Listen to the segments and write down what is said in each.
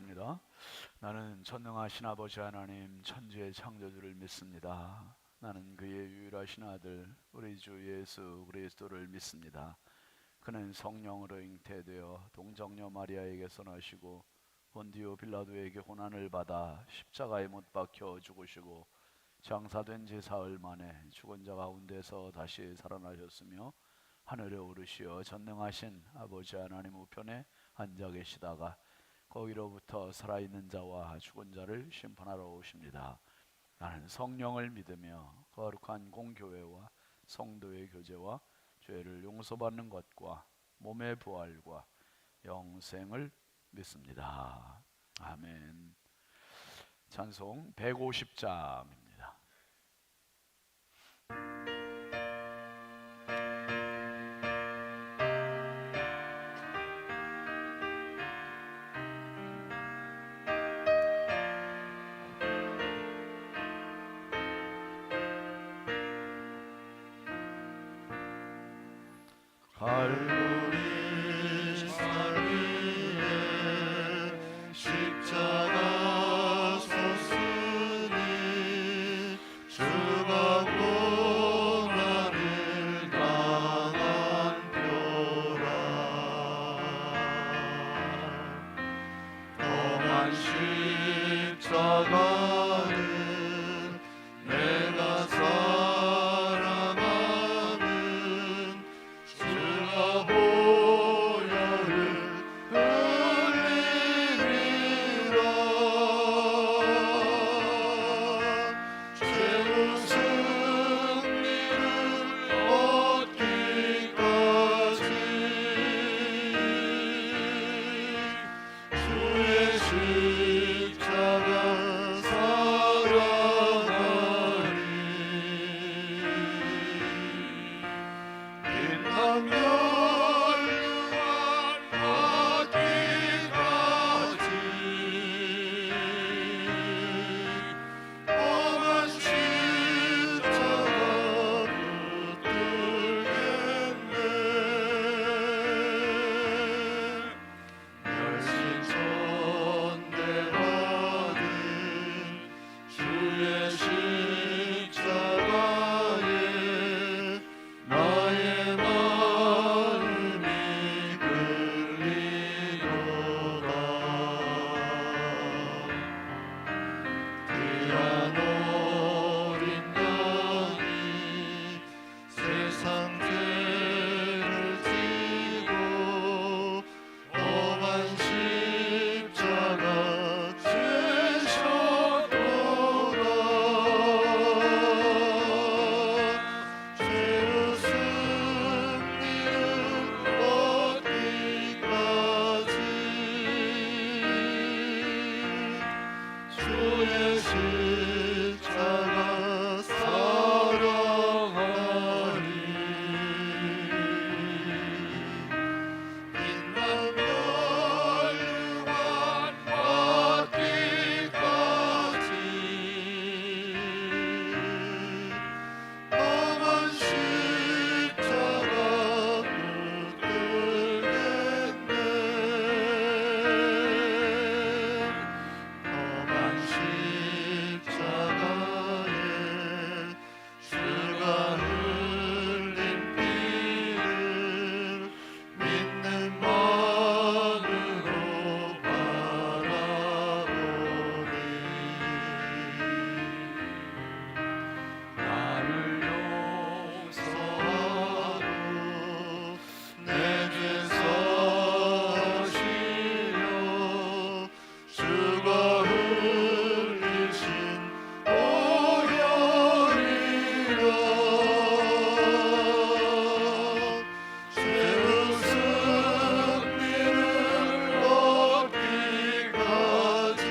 기도하겠습니다. 나는 전능하신 아버지 하나님 천지의 창조주를 믿습니다. 나는 그의 유일하신 아들 우리 주 예수 그리스도를 믿습니다. 그는 성령으로 잉태되어 동정녀 마리아에게서 나시고 본디오 빌라도에게 고난을 받아 십자가에 못 박혀 죽으시고 장사된 지 사흘 만에 죽은 자 가운데서 다시 살아나셨으며 하늘에 오르시어 전능하신 아버지 하나님 우편에 앉아 계시다가 거기로부터 살아있는 자와 죽은 자를 심판하러 오십니다. 나는 성령을 믿으며 거룩한 공교회와 성도의 교제와 죄를 용서받는 것과 몸의 부활과 영생을 믿습니다. 아멘. 찬송 150장입니다. 갈보리 산 위에 십자가 섰으니 주가 고난을 당한 표라. 험한 십자가는 내가 사랑하는 주가 보혈을 흘리리라. 최후 승리를 얻기까지 주의 십자가 사랑하리. 빛나며 하기까지 험한 십자가 붙들겠네. 멸시천대받은 주의 십자가에 나의 마음이 끌리도다. 귀한 어린 양이 세상 죄를 지고 험한 십자가 지셨도다. 죄의 승리를 얻기까지 주의 십자가 사랑하리. 빛나며 유한 받기까지 험한 십자가 붙들겠네. 험한 십자가에 주가 흘린 피를 믿는 마음으로 바라보리. 나를 용서하고 내 죄 사시려 주가 흘리신 보혈이라. 죄의 승리를 얻기까지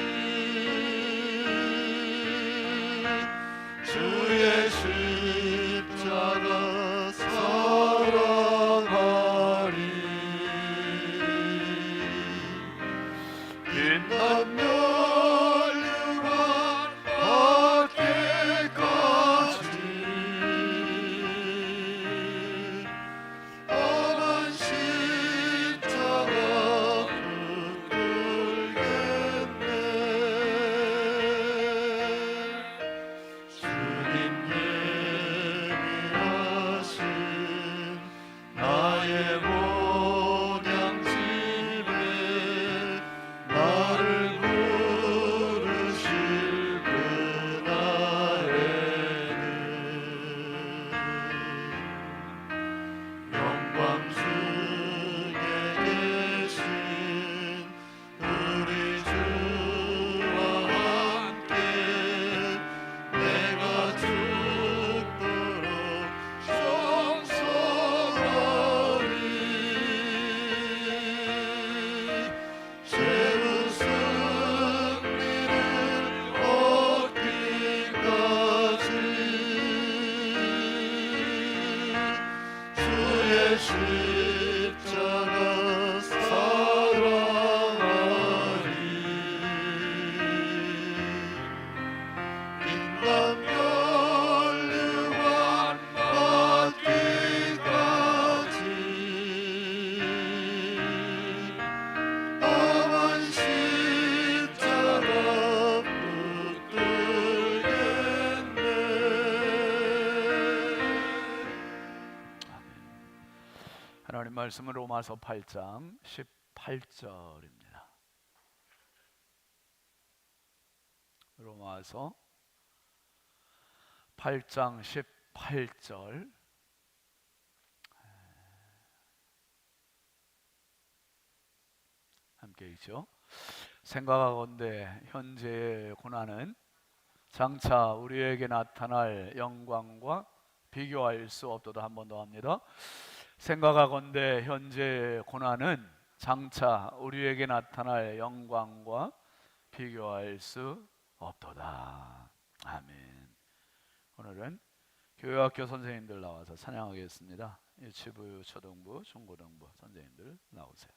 주의 십자가 사랑하리. 빛나며 유한 받기까지 험한 십자가 붙들겠네. 우리 말씀은 로마서 8장 18절입니다. 로마서 8장 18절 함께 읽죠. 생각하건대 현재의 고난은 장차 우리에게 나타날 영광과 비교할 수 없도다. 한 번 더 합니다. 생각하건대 현재의 고난은 장차 우리에게 나타날 영광과 비교할 수 없도다. 아멘. 오늘은 교회학교 선생님들 나와서 찬양하겠습니다. 유치부, 초등부, 중고등부 선생님들 나오세요.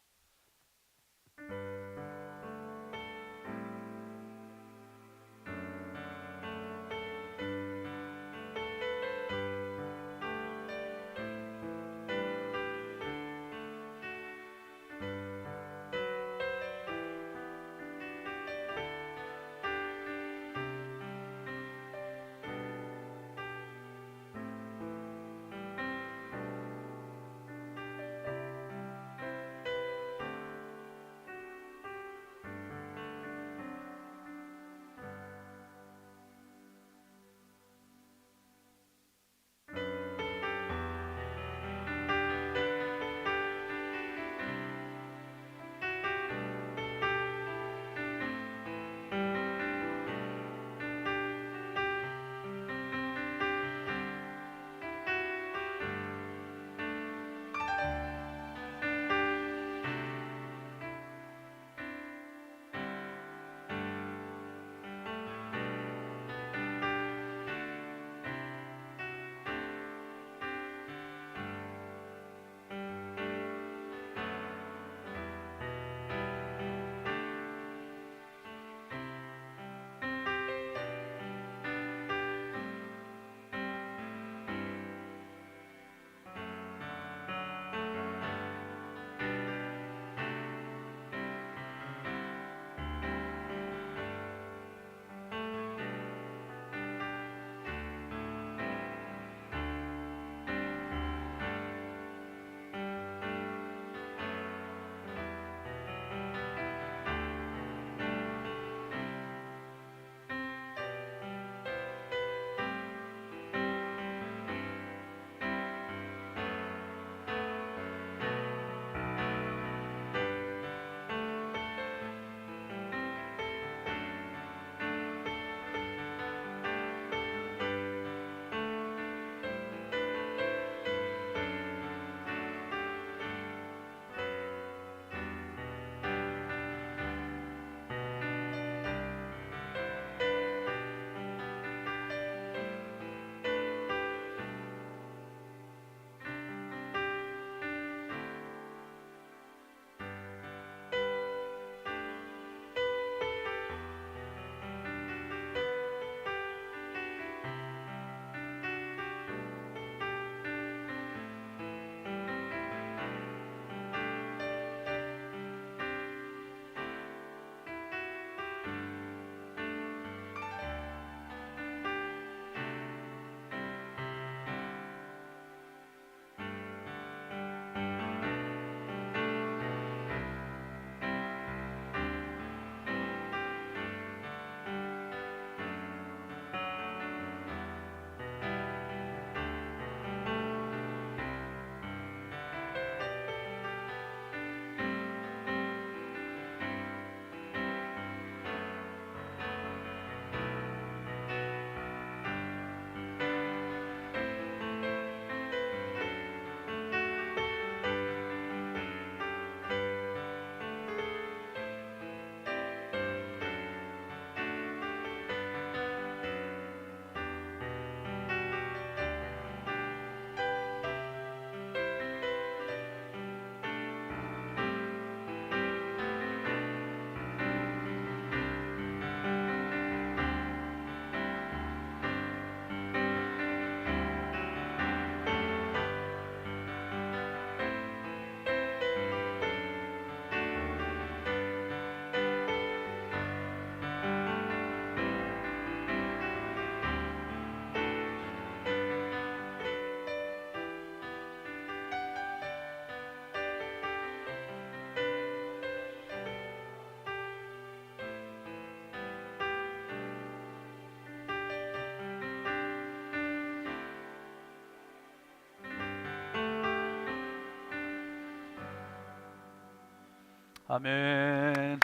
아멘.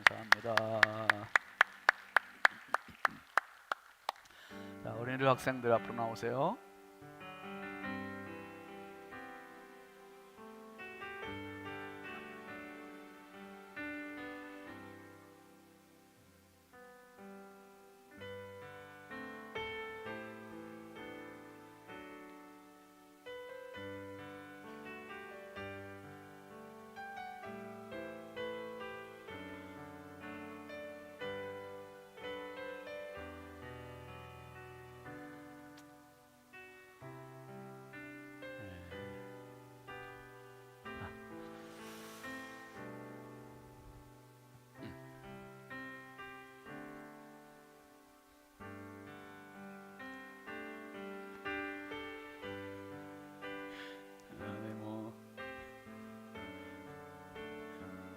감사합니다. 자, 어린이들 학생들 앞으로 나오세요.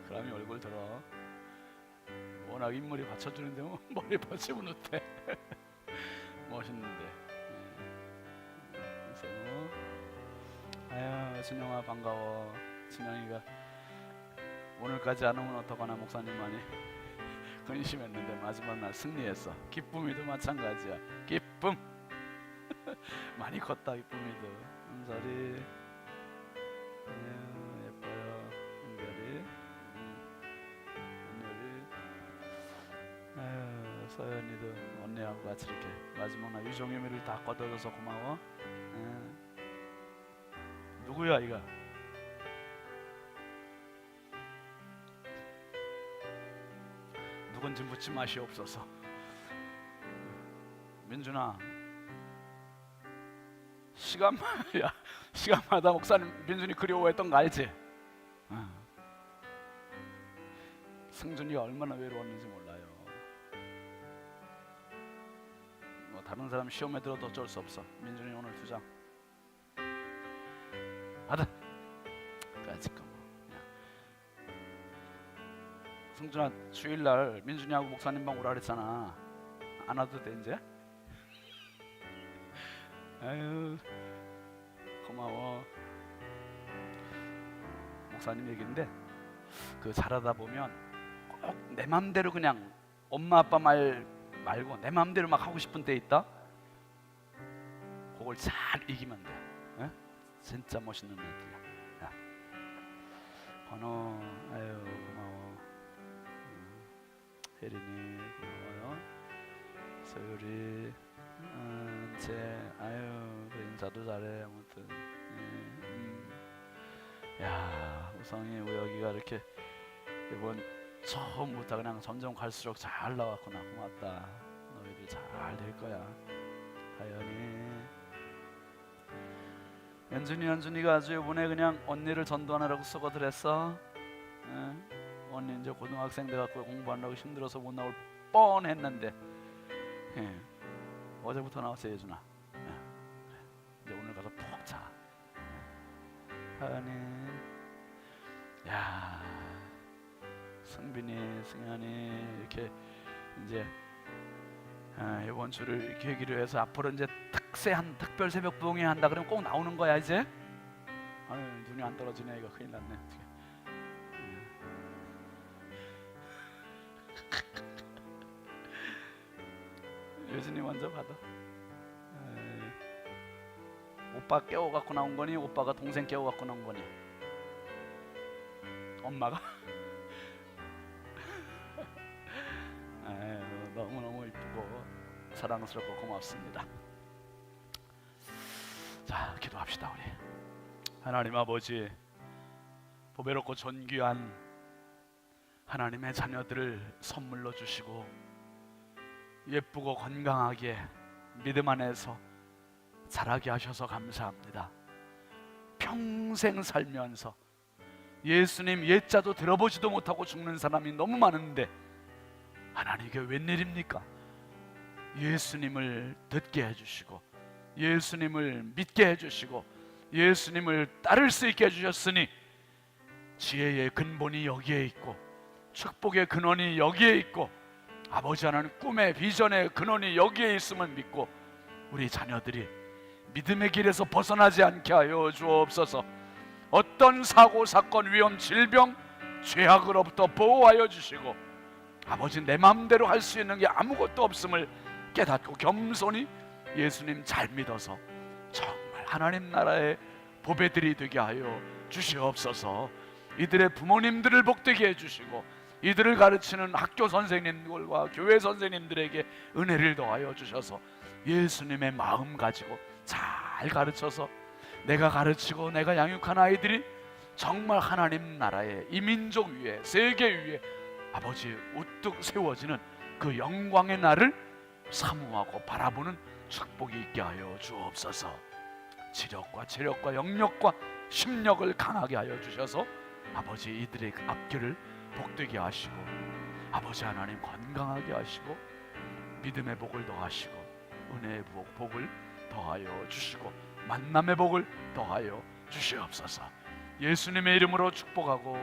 그람이 얼굴 들어. 워낙 인물이 받쳐주는데 뭐 머리 받치면 어때? 멋있는데. 그래서 아유 준영아 반가워. 준영이가 오늘까지 안 오면 어떡하나 목사님만이 근심했는데 마지막 날 승리했어. 기쁨이도 마찬가지야. 기쁨. 많이 컸다 기쁨이도. 은설이 예뻐요. 은별이 은별이 서연이도 언니하고 같이 이렇게 마지막 날 유종의미를 다 걷어줘서 고마워. 누구야 이가? 누군지 묻지 마시옵소서. 민준아, 시간마다 목사님 민준이 그리워했던 거 알지? 승준이가 얼마나 외로웠는지 몰라요. 뭐 다른 사람 시험에 들어도 어쩔 수 없어. 민준이 오늘 2장 받아. 까짓거 뭐. 승준아 주일날 민준이하고 목사님 방 오라 그랬잖아. 안 와도 돼 이제? 아유 고마워. 목사님 얘기인데 그 잘하다 보면 꼭 내 맘대로 그냥 엄마 아빠 말 말고 내 맘대로 막 하고 싶은 때 있다. 그걸 잘 이기면 돼. 에? 진짜 멋있는 애들이야. 야. 번호 아유 고마워. 혜린이 고마워요. 서율이 제 아유 그 인사도 잘해 아무튼. 야 우성이 우혁이가 이렇게 이번 처음부터 그냥 점점 갈수록 잘 나왔구나. 고맙다. 너희들 잘 될 거야. 다현이 연준이가 아주 이번에 그냥 언니를 전도하느라고 수고들 했어. 언니 이제 고등학생 돼갖고 공부하느라고 힘들어서 못 나올 뻔했는데 어제부터 나왔어 예준아. 이제 오늘 가서 푹 자. 하연이 야 승빈이 승현이 이렇게 이제 이번 주를 계기로 해서 앞으로 이제 특별 새벽 부흥회 한다 그러면 꼭 나오는 거야 이제. 아유 눈이 안 떨어지네. 이거 큰일 났네. 유진이 먼저 받아. 오빠 깨워갖고 나온 거니 오빠가 동생 깨워갖고 나온 거니? 엄마가? 너무너무 이쁘고 사랑스럽고 고맙습니다. 자 기도합시다. 우리 하나님 아버지, 보배롭고 존귀한 하나님의 자녀들을 선물로 주시고 예쁘고 건강하게 믿음 안에서 자라게 하셔서 감사합니다. 평생 살면서 예수님 옛자도 들어보지도 못하고 죽는 사람이 너무 많은데 하나님 이게 웬일입니까? 예수님을 듣게 해주시고 예수님을 믿게 해주시고 예수님을 따를 수 있게 해주셨으니 지혜의 근본이 여기에 있고 축복의 근원이 여기에 있고 아버지 하나님 꿈의 비전의 근원이 여기에 있음을 믿고 우리 자녀들이 믿음의 길에서 벗어나지 않게 하여 주옵소서. 어떤 사고 사건 위험 질병 죄악으로부터 보호하여 주시고 아버지 내 마음대로 할 수 있는 게 아무것도 없음을 깨닫고 겸손히 예수님 잘 믿어서 정말 하나님 나라의 보배들이 되게 하여 주시옵소서. 이들의 부모님들을 복되게 해주시고 이들을 가르치는 학교 선생님들과 교회 선생님들에게 은혜를 더하여 주셔서 예수님의 마음 가지고 잘 가르쳐서 내가 가르치고 내가 양육한 아이들이 정말 하나님 나라의 이 민족 위에 세계 위에 아버지 우뚝 세워지는 그 영광의 날을 사모하고 바라보는 축복이 있게 하여 주옵소서. 지력과 체력과 영력과 심력을 강하게 하여 주셔서 아버지 이들의 앞길을 복되게 하시고 아버지 하나님 건강하게 하시고 믿음의 복을 더하시고 은혜의 복을 더하여 주시고 만남의 복을 더하여 주시옵소서. 예수님의 이름으로 축복하고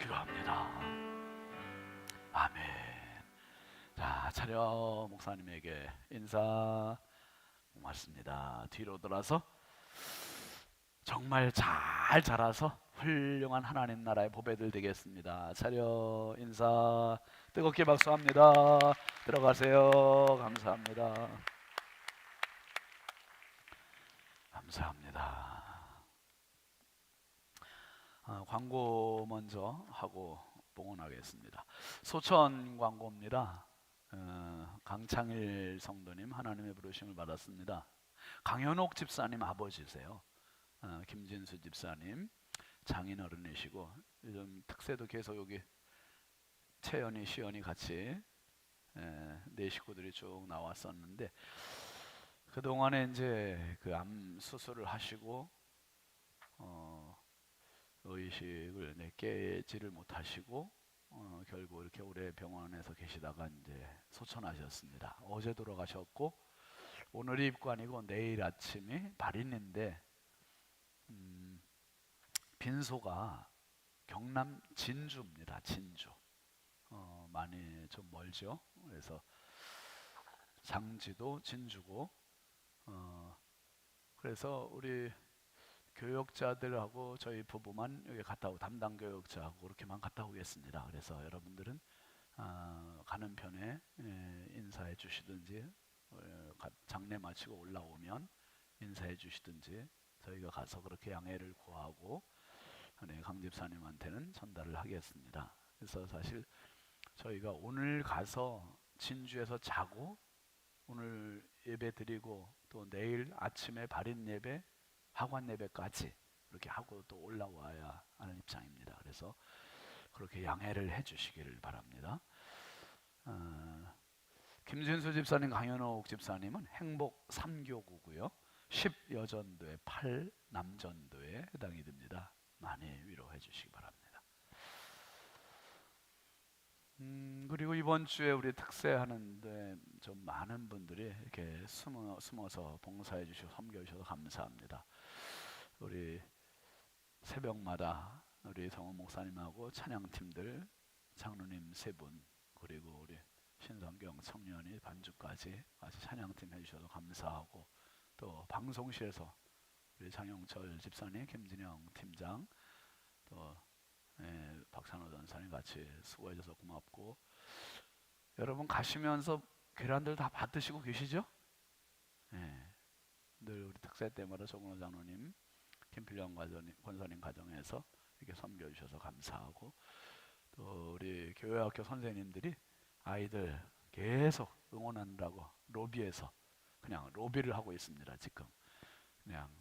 기도합니다. 아멘. 자, 차려 목사님에게 인사 고맙습니다. 뒤로 돌아서 정말 잘 자라서 훌륭한 하나님 나라의 보배들 되겠습니다. 차려 인사 뜨겁게 박수합니다. 들어가세요. 감사합니다. 감사합니다. 광고 먼저 하고 봉헌하겠습니다. 소천 광고입니다. 강창일 성도님 하나님의 부르심을 받았습니다. 강현옥 집사님 아버지세요. 김진수 집사님 장인어른이시고 요즘 특세도 계속 여기 채연이 시연이 같이 네 식구들이 쭉 나왔었는데 그동안에 이제 그 암 수술을 하시고 의식을 깨지를 못하시고 결국 이렇게 오래 병원에서 계시다가 이제 소천하셨습니다. 어제 돌아가셨고 오늘이 입관이고 내일 아침이 발인인데 빈소가 경남 진주입니다. 진주. 많이 좀 멀죠. 그래서 장지도 진주고 그래서 우리 교역자들하고 저희 부부만 여기 갔다 오고 담당 교역자하고 그렇게만 갔다 오겠습니다. 그래서 여러분들은 가는 편에 인사해 주시든지 장례 마치고 올라오면 인사해 주시든지 저희가 가서 그렇게 양해를 구하고 강 집사님한테는 전달을 하겠습니다. 그래서 사실 저희가 오늘 가서 진주에서 자고 오늘 예배 드리고 또 내일 아침에 발인 예배 하관 예배까지 그렇게 하고 또 올라와야 하는 입장입니다. 그래서 그렇게 양해를 해주시기를 바랍니다. 김진수 집사님, 강현옥 집사님은 행복 3교구고요. 10여전도에 8남전도에 해당이 됩니다. 많이 위로해 주시기 바랍니다. 그리고 이번 주에 우리 특세하는데 좀 많은 분들이 이렇게 숨어서 봉사해 주시고 섬겨 주셔서 감사합니다. 우리 새벽마다 우리 정원 목사님하고 찬양팀들 장로님 세 분 그리고 우리 신성경 청년이 반주까지 같이 찬양팀 해주셔서 감사하고 또 방송실에서 우리 장영철 집사님, 김진영 팀장 또 박찬호 전사님 같이 수고해줘서 고맙고 여러분 가시면서 계란들 다 받으시고 계시죠? 늘 우리 특세 때마다 조근호 장로님, 김필령 권사님 가정에서 이렇게 섬겨주셔서 감사하고 또 우리 교회학교 선생님들이 아이들 계속 응원하느라고 로비에서 그냥 로비를 하고 있습니다. 지금 그냥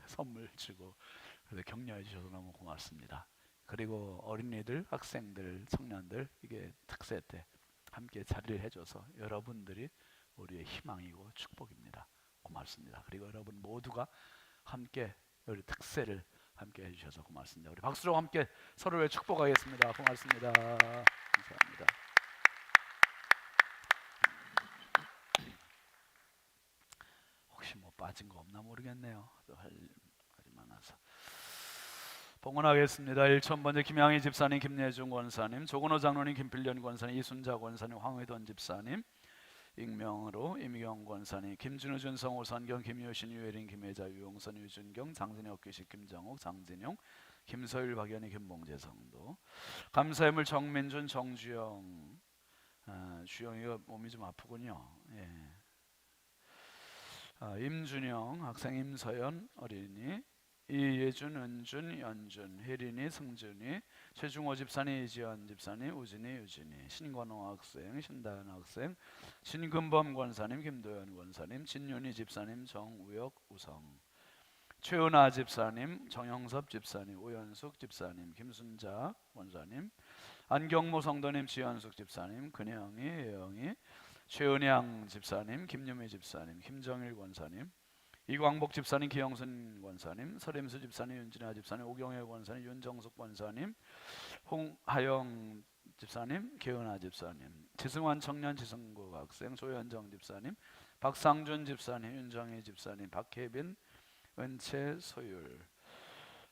선물 주고 그래서 격려해 주셔서 너무 고맙습니다. 그리고 어린이들, 학생들, 청년들 이게 특세 때 함께 자리를 해줘서 여러분들이 우리의 희망이고 축복입니다. 고맙습니다. 그리고 여러분 모두가 함께 우리 특세를 함께 해주셔서 고맙습니다. 우리 박수로 함께 서로의 축복하겠습니다. 고맙습니다. 감사합니다. 혹시 뭐 빠진 거 없나 모르겠네요. 또 할 말이 많아서. 봉헌하겠습니다. 1,000번째 김양희 집사님, 김예중 권사님, 조근호 장로님, 김필련 권사님, 이순자 권사님, 황의돈 집사님, 익명으로 임경 권사님, 김준우, 준성, 오선경, 김효신, 유혜린, 김혜자, 유용선, 유준경, 장진혁, 규식, 김정욱, 장진용, 김서율, 박연희, 김봉재 성도. 감사예물 정민준, 정주영. 주영이가 몸이 좀 아프군요. 예. 임준영 학생, 임서연 어린이, 이예준, 은준, 연준, 혜린이, 승준이, 최중호 집사님, 이지연 집사님, 우진이, 유진이, 신건호 학생, 신다현 학생, 신금범 권사님, 김도현 권사님, 진윤희 집사님, 정우혁, 우성, 최은아 집사님, 정영섭 집사님, 오연숙 집사님, 김순자 권사님, 안경모 성도님, 지현숙 집사님, 근영이, 예영이, 최은양 집사님, 김유미 집사님, 김정일 권사님, 이광복 집사님, 기영순 권사님, 설임수 집사님, 윤진아 집사님, 오경혜 권사님, 윤정숙 권사님, 홍하영 집사님, 개은아 집사님, 지승환 청년, 지승국 학생, 조현정 집사님, 박상준 집사님, 윤정희 집사님, 박혜빈, 은채, 소율,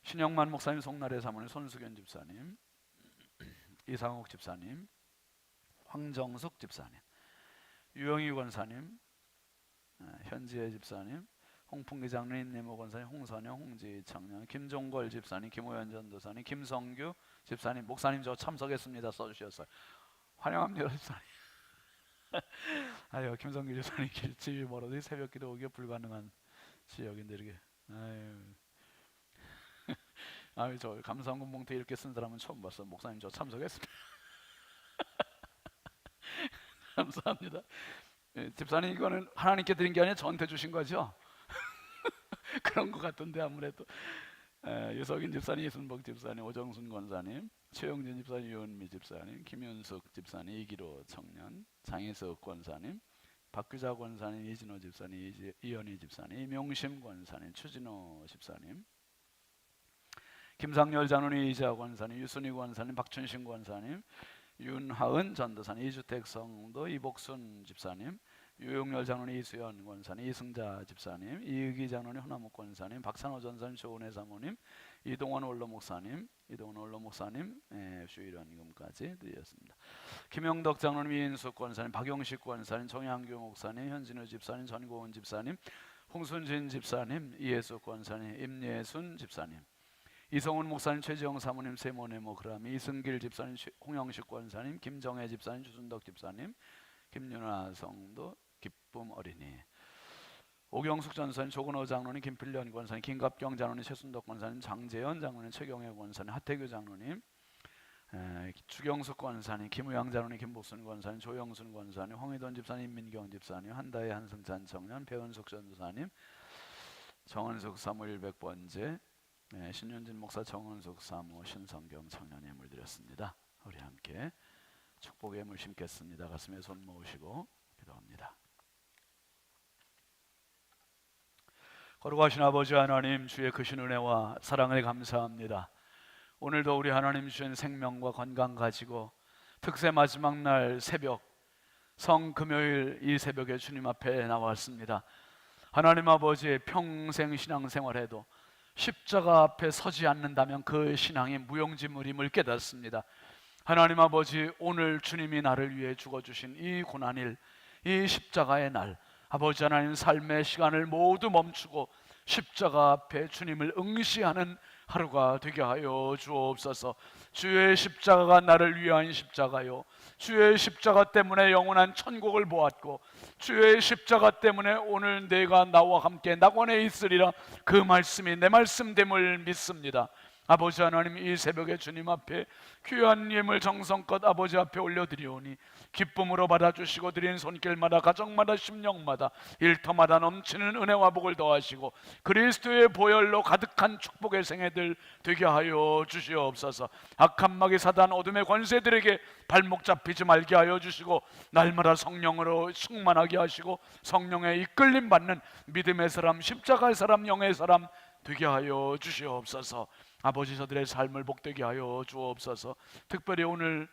신영만 목사님, 송나래 사모님, 손수견 집사님, 이상욱 집사님, 황정숙 집사님, 유영희 권사님, 현지혜 집사님, 홍풍기 장로님, 네모 권사님, 홍선영, 홍지 청년, 김종걸 집사님, 김호연 전도사님, 김성규 집사님, 목사님 저 참석했습니다 써주셨어요. 환영합니다 집사님. 아유, 김성규 집사님 집이 멀어도 새벽기도 오기가 불가능한 지역인데 이렇게 아유, 저 감사헌금 봉투 이렇게 쓴 사람은 처음 봤어. 목사님 저 참석했습니다. 감사합니다. 예, 집사님 이거는 하나님께 드린 게 아니라 저한테 주신 거죠? 그런 것 같던데 아무래도. 유석인 집사님, 이순복 집사님, 오정순 권사님, 최영진 집사님, 유은미 집사님, 김윤숙 집사님, 이기로 청년, 장희석 권사님, 박규자 권사님, 이진호 집사님, 이현희 집사님, 이명심 권사님, 추진호 집사님, 김상열 장로님, 이자 권사님, 유순희 권사님, 박춘신 권사님, 윤하은 전도사님, 이주택 성도, 이복순 집사님, 유용열 장로님, 이수연 권사님, 이승자 집사님, 이의기 장로님, 허나무 권사님, 박찬호 전사님, 조은혜 사모님, 이동원 원로 목사님, 주일원금까지 드렸습니다. 김영덕 장로님, 이인숙 권사님, 박용식 권사님, 정양규 목사님, 현진우 집사님, 전고은 집사님, 홍순진 집사님, 이예숙 권사님, 임예순 집사님, 이성훈 목사님, 최지영 사모님, 세모네모 그라미, 이승길 집사님, 홍영식 권사님, 김정혜 집사님, 주순덕 집사님, 김윤아 성도, 기쁨 어린이, 오경숙 전사님, 조근호 장로님, 김필련 권사님, 김갑경 장로님, 최순덕 권사님, 장재현 장로님, 최경혜 권사님, 하태규 장로님, 주경숙 권사님, 김우양 장로님, 김복순 권사님, 조영순 권사님, 황희돈 집사님, 민경 집사님, 한다혜 한승찬 청년, 배은숙 전도사님, 정은숙 사무 100번째, 신윤진 목사, 정은숙 사무, 신성경 청년 예물 드렸습니다. 우리 함께 축복의 예물 심겠습니다. 가슴에 손 모으시고 기도합니다. 거룩하신 아버지 하나님, 주의 크신 은혜와 사랑을 감사합니다. 오늘도 우리 하나님 주신 생명과 건강 가지고 특세 마지막 날 새벽, 성금요일 이 새벽에 주님 앞에 나왔습니다. 하나님 아버지, 평생 신앙생활해도 십자가 앞에 서지 않는다면 그 신앙이 무용지물임을 깨닫습니다. 하나님 아버지, 오늘 주님이 나를 위해 죽어주신 이 고난일, 이 십자가의 날, 아버지 하나님, 삶의 시간을 모두 멈추고 십자가 앞에 주님을 응시하는 하루가 되게 하여 주옵소서. 주의 십자가가 나를 위한 십자가요, 주의 십자가 때문에 영원한 천국을 보았고, 주의 십자가 때문에 오늘 내가 나와 함께 낙원에 있으리라, 그 말씀이 내 말씀됨을 믿습니다. 아버지 하나님, 이 새벽에 주님 앞에 귀한 예물 정성껏 아버지 앞에 올려드리오니 기쁨으로 받아주시고 드린 손길마다, 가정마다, 심령마다, 일터마다 넘치는 은혜와 복을 더하시고 그리스도의 보혈로 가득한 축복의 생애들 되게 하여 주시옵소서. 악한 마귀 사단 어둠의 권세들에게 발목 잡히지 말게 하여 주시고 날마다 성령으로 충만하게 하시고 성령의 이끌림 받는 믿음의 사람, 십자가의 사람, 영의 사람 되게 하여 주시옵소서. 아버지, 저들의 삶을 복되게 하여 주옵소서. 특별히 오늘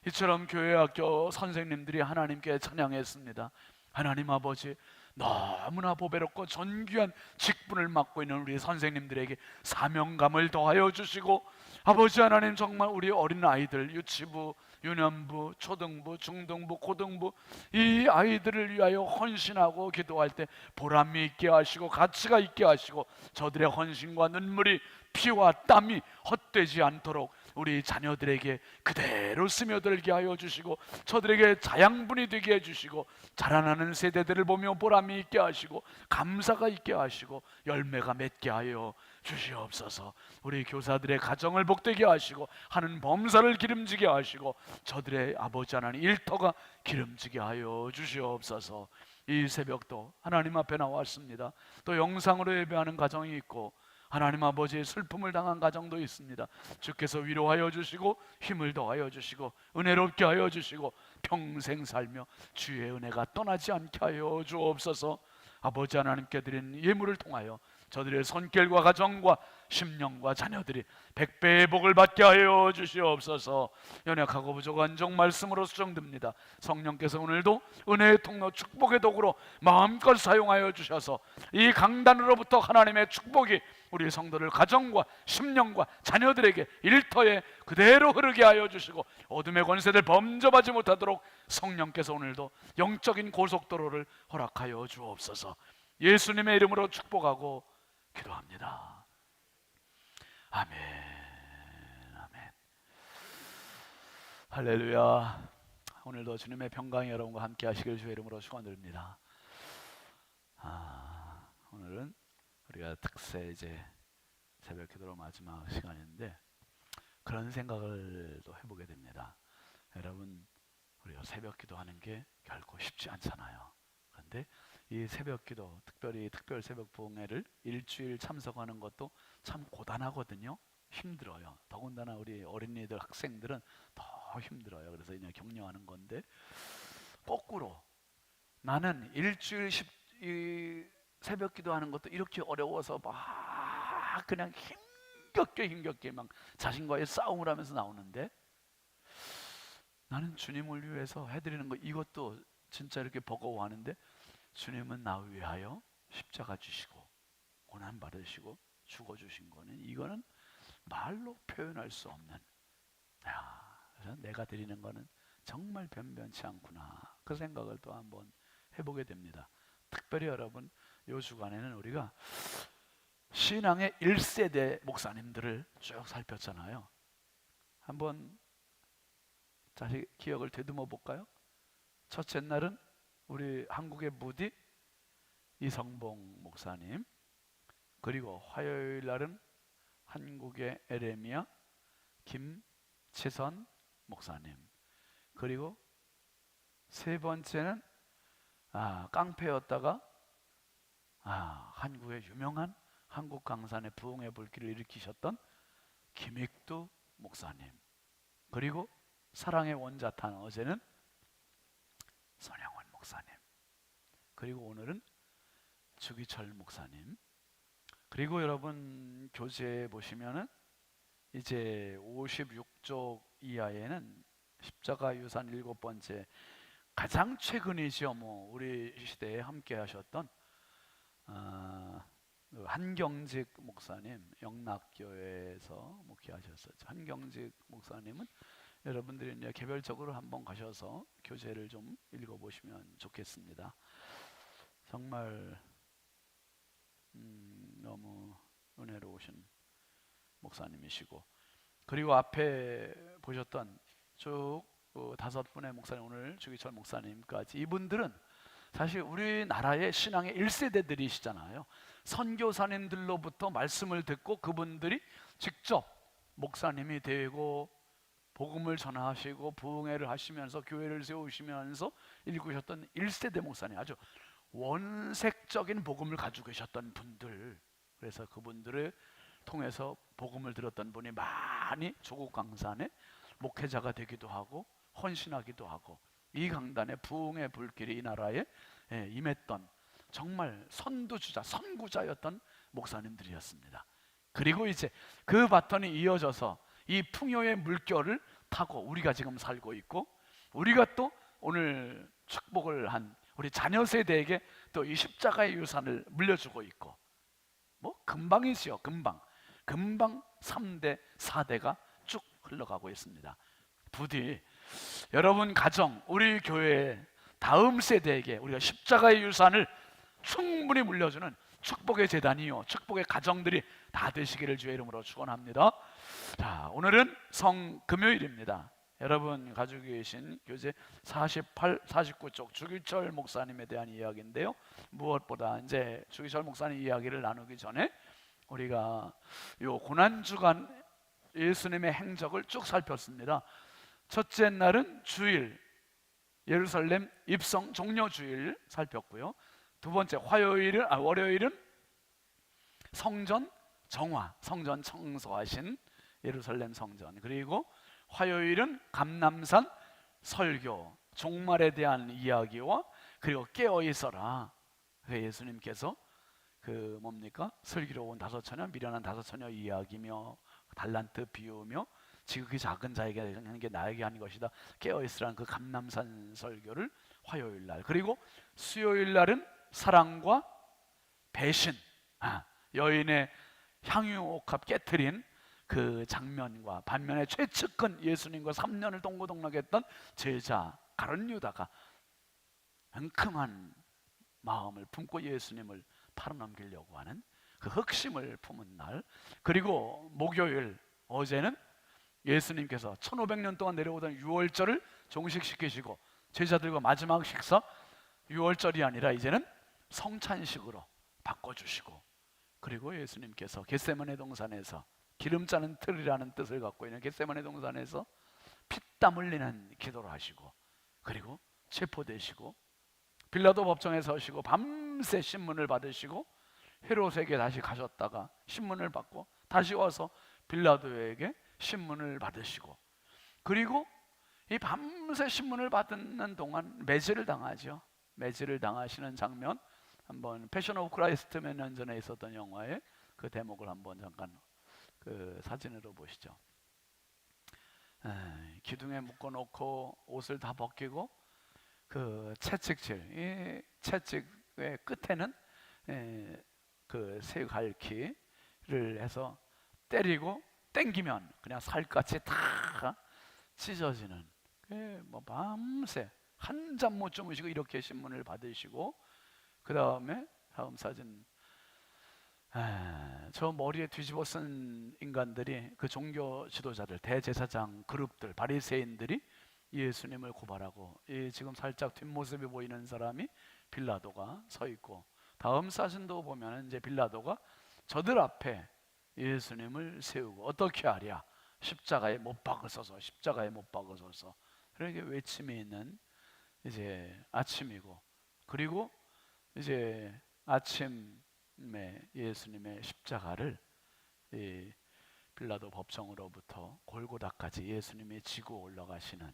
이처럼 교회 학교 선생님들이 하나님께 찬양했습니다. 하나님 아버지, 너무나 보배롭고 존귀한 직분을 맡고 있는 우리 선생님들에게 사명감을 더하여 주시고, 아버지 하나님, 정말 우리 어린 아이들, 유치부, 유년부, 초등부, 중등부, 고등부, 이 아이들을 위하여 헌신하고 기도할 때 보람이 있게 하시고 가치가 있게 하시고 저들의 헌신과 눈물이 피와 땀이 헛되지 않도록 우리 자녀들에게 그대로 스며들게 하여 주시고, 저들에게 자양분이 되게 해주시고, 자라나는 세대들을 보며 보람이 있게 하시고 감사가 있게 하시고 열매가 맺게 하여 주시옵소서. 우리 교사들의 가정을 복되게 하시고 하는 범사를 기름지게 하시고 저들의 아버지 하나님 일터가 기름지게 하여 주시옵소서. 이 새벽도 하나님 앞에 나왔습니다. 또 영상으로 예배하는 가정이 있고 하나님 아버지의 슬픔을 당한 가정도 있습니다. 주께서 위로하여 주시고 힘을 더하여 주시고 은혜롭게 하여 주시고 평생 살며 주의 은혜가 떠나지 않게 하여 주옵소서. 아버지 하나님께 드린 예물을 통하여 저들의 손길과 가정과 심령과 자녀들이 백배의 복을 받게 하여 주시옵소서. 연약하고 부족한 종 말씀으로 수정됩니다. 성령께서 오늘도 은혜의 통로 축복의 도구로 마음껏 사용하여 주셔서 이 강단으로부터 하나님의 축복이 우리 성도들 가정과 심령과 자녀들에게 일터에 그대로 흐르게 하여 주시고 어둠의 권세를 범접하지 못하도록 성령께서 오늘도 영적인 고속도로를 허락하여 주옵소서. 예수님의 이름으로 축복하고 기도합니다. 아멘. 아멘. 할렐루야. 오늘도 주님의 평강이 여러분과 함께 하시길 주의 이름으로 축원드립니다. 오늘은 우리가 특세 이제 새벽 기도로 마지막 시간인데 그런 생각을 또 해보게 됩니다. 여러분, 우리가 새벽 기도하는 게 결코 쉽지 않잖아요. 그런데 이 새벽 기도, 특별히 특별 새벽 부흥회를 일주일 참석하는 것도 참 고단하거든요. 힘들어요. 더군다나 우리 어린이들, 학생들은 더 힘들어요. 그래서 그냥 격려하는 건데, 거꾸로 나는 일주일 새벽 기도하는 것도 이렇게 어려워서 막 그냥 힘겹게 막 자신과의 싸움을 하면서 나오는데, 나는 주님을 위해서 해드리는 거 이것도 진짜 이렇게 버거워하는데, 주님은 나 위하여 십자가 지시고 고난 받으시고 죽어주신 거는 이거는 말로 표현할 수 없는, 그래서 내가 드리는 거는 정말 변변치 않구나, 그 생각을 또 한번 해보게 됩니다. 특별히 여러분, 요 주간에는 우리가 신앙의 1세대 목사님들을 쭉 살폈잖아요. 한번 다시 기억을 되듬어 볼까요? 첫째 날은 우리 한국의 무디 이성봉 목사님, 그리고 화요일 날은 한국의 에레미야 김치선 목사님, 그리고 세 번째는 깡패였다가 한국의 유명한 한국 강산의 부흥의 불길을 일으키셨던 김익두 목사님, 그리고 사랑의 원자탄 어제는 손양원 목사님, 그리고 오늘은 주기철 목사님, 그리고 여러분 교재에 보시면은 이제 56쪽 이하에는 십자가 유산 7번째, 가장 최근이죠. 우리 시대에 함께 하셨던 한경직 목사님, 영락교회에서 목회하셨었죠. 한경직 목사님은 여러분들이 이제 개별적으로 한번 가셔서 교재를 좀 읽어보시면 좋겠습니다. 정말 너무 은혜로우신 목사님이시고, 그리고 앞에 보셨던 쭉 5분의 목사님, 오늘 주기철 목사님까지, 이분들은 사실 우리나라의 신앙의 1세대들이시잖아요. 선교사님들로부터 말씀을 듣고 그분들이 직접 목사님이 되고 복음을 전하시고 부흥회를 하시면서 교회를 세우시면서 읽으셨던 1세대 목사님, 아주 원색적인 복음을 가지고 계셨던 분들, 그래서 그분들을 통해서 복음을 들었던 분이 많이 조국 강산에 목회자가 되기도 하고 헌신하기도 하고 이 강단의 부흥의 불길이 이 나라에 임했던 정말 선두주자, 선구자였던 목사님들이었습니다. 그리고 이제 그 바톤이 이어져서 이 풍요의 물결을 타고 우리가 지금 살고 있고, 우리가 또 오늘 축복을 한 우리 자녀 세대에게 또 이 십자가의 유산을 물려주고 있고, 금방이지요. 금방 3대 4대가 쭉 흘러가고 있습니다. 부디 여러분 가정, 우리 교회 다음 세대에게 우리가 십자가의 유산을 충분히 물려주는 축복의 재단이요, 축복의 가정들이 다 되시기를 주의 이름으로 축원합니다. 자, 오늘은 성금요일입니다. 여러분 가지고 계신 교재 48, 49쪽 주기철 목사님에 대한 이야기인데요. 무엇보다 이제 주기철 목사님 이야기를 나누기 전에 우리가 요 고난주간 예수님의 행적을 쭉 살폈습니다. 첫째 날은 주일, 예루살렘 입성 종려 주일 살폈고요. 두 번째 월요일은 성전 정화, 성전 청소하신 예루살렘 성전. 그리고 화요일은 감람산 설교, 종말에 대한 이야기와 그리고 깨어 있어라. 예수님께서 그 뭡니까? 슬기로 온 다섯 처녀, 미련한 다섯 처녀 이야기며 달란트 비유며 지극히 작은 자에게 하는 게 나에게 한 것이다. 깨어 있으라는 그 감람산 설교를 화요일 날. 그리고 수요일 날은 사랑과 배신, 여인의 향유옥합 깨트린 그 장면과 반면에 최측근 예수님과 3년을 동고동락했던 제자 가룟 유다가 엉큼한 마음을 품고 예수님을 팔아넘기려고 하는 그 흑심을 품은 날. 그리고 목요일, 어제는 예수님께서 1500년 동안 내려오던 유월절을 종식시키시고 제자들과 마지막 식사, 유월절이 아니라 이제는 성찬식으로 바꿔주시고, 그리고 예수님께서 겟세마네 동산에서 기름 짜는 틀이라는 뜻을 갖고 있는 겟세마네 동산에서 피땀 흘리는 기도를 하시고, 그리고 체포되시고 빌라도 법정에 서시고 밤새 신문을 받으시고 헤롯에게 다시 가셨다가 신문을 받고 다시 와서 빌라도에게 신문을 받으시고, 그리고 이 밤새 신문을 받는 동안 매질을 당하죠. 매질을 당하시는 장면, 한번 패션 오브 크라이스트 몇 년 전에 있었던 영화의 그 대목을 한번 잠깐 그 사진으로 보시죠. 기둥에 묶어놓고 옷을 다 벗기고 그 채찍질, 이 채찍의 끝에는 그 쇠갈퀴를 해서 때리고 땡기면 그냥 살갗이 다 찢어지는, 뭐 밤새 한 잠 못 주무시고 이렇게 신문을 받으시고, 그 다음에 다음 사진, 저 머리에 뒤집어 쓴 인간들이 그 종교 지도자들, 대제사장 그룹들, 바리새인들이 예수님을 고발하고, 이 지금 살짝 뒷모습이 보이는 사람이 빌라도가 서 있고, 다음 사진도 보면 이제 빌라도가 저들 앞에 예수님을 세우고 어떻게 하랴, 십자가에 못 박으소서, 십자가에 못 박으소서, 그렇게 외침이 있는 이제 아침이고, 그리고 이제 아침에 예수님의 십자가를 이 빌라도 법정으로부터 골고다까지 예수님이 지고 올라가시는,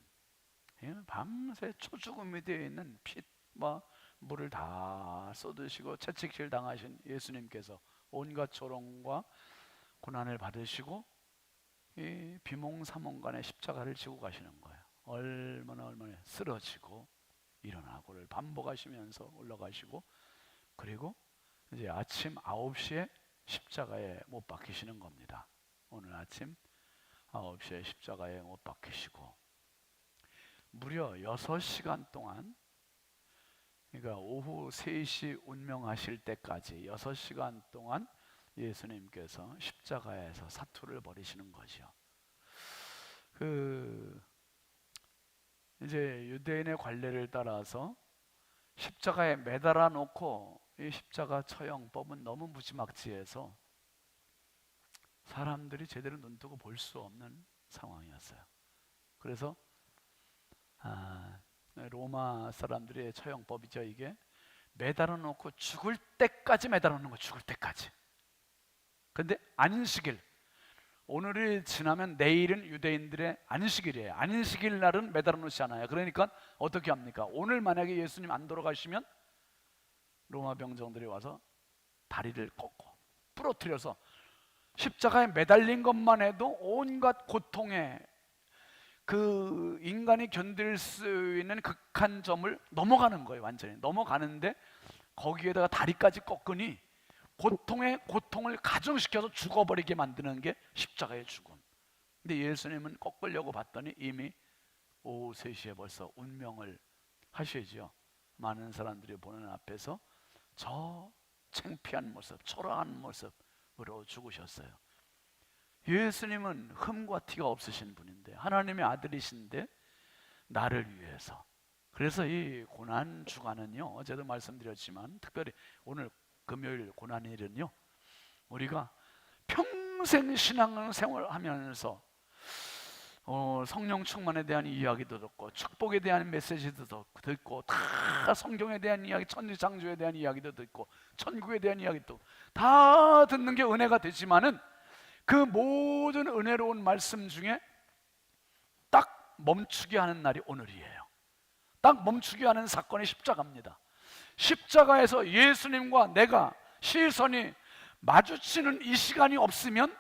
밤새 초죽음이 되어 있는 핏과 물을 다 쏟으시고 채찍질 당하신 예수님께서 온갖 조롱과 고난을 받으시고 이 비몽사몽간에 십자가를 지고 가시는 거예요. 얼마나 쓰러지고 일어나고를 반복하시면서 올라가시고, 그리고 이제 아침 9시에 십자가에 못 박히시는 겁니다. 오늘 아침 9시에 십자가에 못 박히시고 무려 6시간 동안, 그러니까 오후 3시 운명하실 때까지 6시간 동안 예수님께서 십자가에서 사투를 벌이시는 거죠. 이제 유대인의 관례를 따라서 십자가에 매달아 놓고, 이 십자가 처형법은 너무 무지막지해서 사람들이 제대로 눈뜨고 볼 수 없는 상황이었어요. 그래서 로마 사람들의 처형법이죠. 이게 매달아 놓고 죽을 때까지 매달아 놓는 거, 죽을 때까지. 근데 안식일, 오늘이 지나면 내일은 유대인들의 안식일이에요. 안식일 날은 매달아 놓지 않아요. 그러니까 어떻게 합니까? 오늘 만약에 예수님 안 돌아가시면 로마 병정들이 와서 다리를 꺾고 부러뜨려서 십자가에 매달린 것만 해도 온갖 고통에 그 인간이 견딜 수 있는 극한점을 넘어가는 거예요. 완전히 넘어가는데 거기에다가 다리까지 꺾으니 고통에 고통을 가중시켜서 죽어버리게 만드는 게 십자가의 죽음. 근데 예수님은 꺾으려고 봤더니 이미 오후 3시에 벌써 운명을 하시죠. 많은 사람들이 보는 앞에서 저 창피한 모습, 초라한 모습, 죽으셨어요. 예수님은 흠과 티가 없으신 분인데, 하나님의 아들이신데 나를 위해서. 그래서 이 고난 주간은요, 어제도 말씀드렸지만 특별히 오늘 금요일 고난일은요, 우리가 평생 신앙생활 하면서 성령 충만에 대한 이야기도 듣고 축복에 대한 메시지도 듣고 다 성경에 대한 이야기, 천지창조에 대한 이야기도 듣고 천국에 대한 이야기도 다 듣는 게 은혜가 되지만은 그 모든 은혜로운 말씀 중에 딱 멈추게 하는 날이 오늘이에요. 딱 멈추게 하는 사건이 십자가입니다. 십자가에서 예수님과 내가 시선이 마주치는 이 시간이 없으면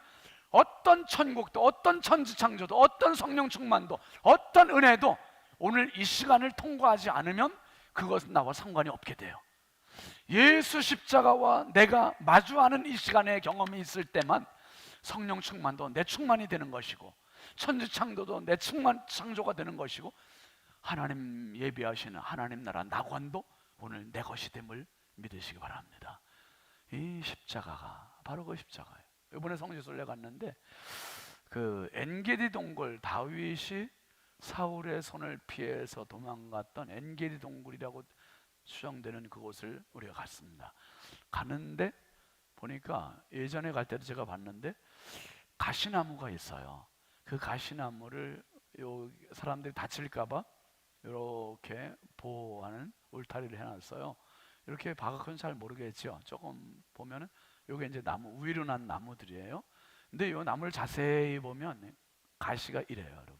어떤 천국도, 어떤 천지창조도, 어떤 성령 충만도, 어떤 은혜도 오늘 이 시간을 통과하지 않으면 그것은 나와 상관이 없게 돼요. 예수 십자가와 내가 마주하는 이 시간의 경험이 있을 때만 성령 충만도 내 충만이 되는 것이고, 천지창조도 내 창조가 되는 것이고, 하나님 예비하시는 하나님 나라 낙원도 오늘 내 것이 됨을 믿으시기 바랍니다. 이 십자가가 바로 그 십자가예요. 이번에 성지순례 갔는데 그 엔게디 동굴, 다윗이 사울의 손을 피해서 도망갔던 엔게디 동굴이라고 추정되는 그곳을 우리가 갔습니다. 가는데 보니까 예전에 갈 때도 제가 봤는데 가시나무가 있어요. 그 가시나무를 요 사람들이 다칠까봐 이렇게 보호하는 울타리를 해놨어요. 이렇게 박학은 잘 모르겠죠. 조금 보면은 요게 이제 나무, 위로 난 나무들이에요. 근데 요 나무를 자세히 보면 가시가 이래요, 여러분.